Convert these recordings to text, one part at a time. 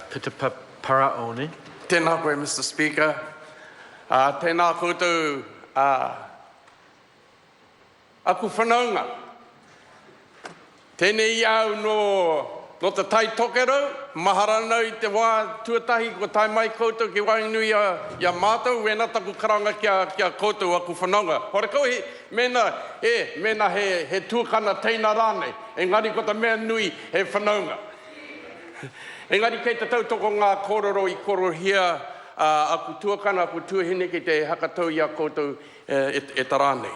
Pita Paraone. Tēnā koe, Mr. Speaker. Tēnā koutou aku whanaunga. Tēnei au no te tai tokerau, maharana I te wā tuatahi ko tai mai koutou ki wainui ia mātou, wena taku karanga kia koutou aku whanaunga. Horekau mena he tuakana teina rānei, engari ko ta mea nui he whanaunga. Engari kei te tautoko ngā kōrero I korohia aku tuakana, aku tuahine ki te hakatau ia koutou e ta rānei.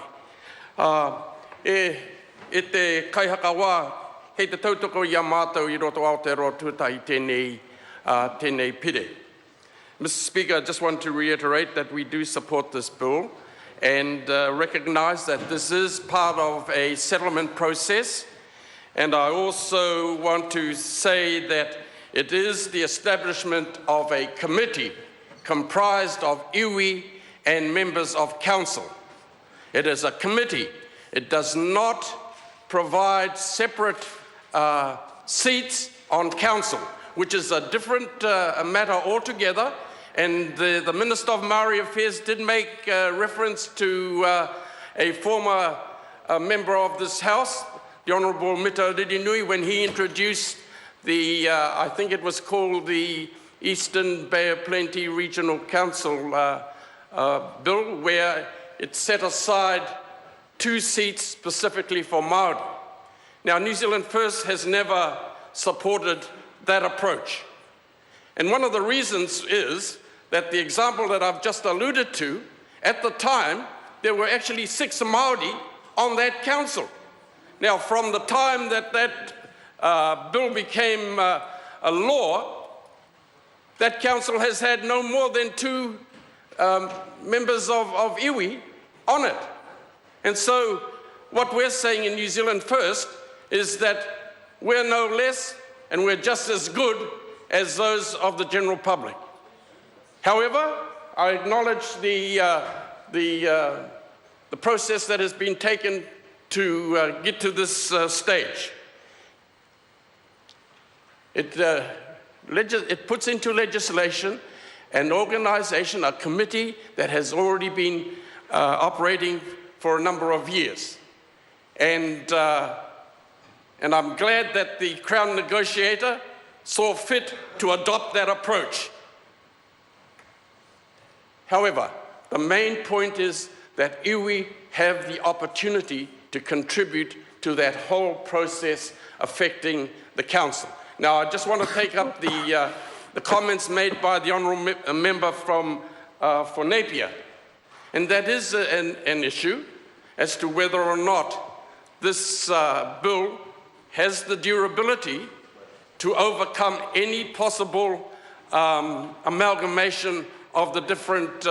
E te kaihaka wā, hei te tautoko ia mātou I roto Aotearoa tuatahi tēnei pire. Mr. Speaker, I just want to reiterate that we do support this bill and recognise that this is part of a settlement process. And I also want to say that it is the establishment of a committee comprised of iwi and members of council. It is a committee. It does not provide separate seats on council, which is a different matter altogether. And the Minister of Maori Affairs did make reference to a former member of this House, the Honourable Mita Ririnui, when he introduced the, I think it was called the Eastern Bay of Plenty Regional Council bill, where it set aside 2 seats specifically for Māori. Now, New Zealand First has never supported that approach. And one of the reasons is that the example that I've just alluded to, at the time, there were actually 6 Māori on that council. Now, from the time that bill became a law, that council has had no more than 2 members of iwi on it. And so what we're saying in New Zealand First is that we're no less and we're just as good as those of the general public. However, I acknowledge the process that has been taken to get to this stage. It puts into legislation an organisation, a committee that has already been operating for a number of years. And I'm glad that the Crown negotiator saw fit to adopt that approach. However, the main point is that iwi have the opportunity to contribute to that whole process affecting the council. Now, I just want to take up the comments made by the honourable member from for Napier. And that is an issue as to whether or not this bill has the durability to overcome any possible amalgamation of the different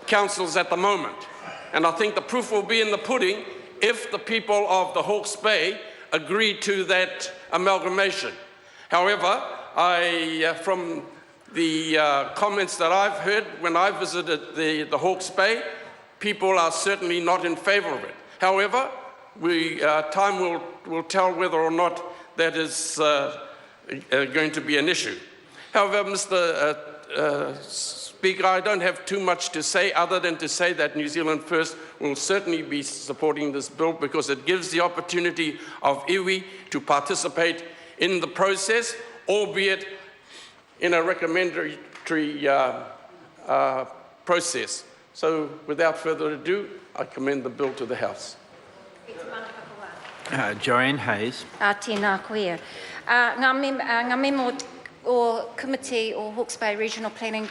councils at the moment. And I think the proof will be in the pudding if the people of the Hawke's Bay agree to that amalgamation. However, from the comments that I've heard when I visited the Hawke's Bay, people are certainly not in favour of it. However, time will tell whether or not that is going to be an issue. However, Mr. Speaker, I don't have too much to say other than to say that New Zealand First will certainly be supporting this bill because it gives the opportunity of iwi to participate in the process, albeit in a recommendatory process. So without further ado, I commend the bill to the House. Joanne Hayes. Tēnā koe. Ngā memo o Committee o Hawke's Bay Regional Planning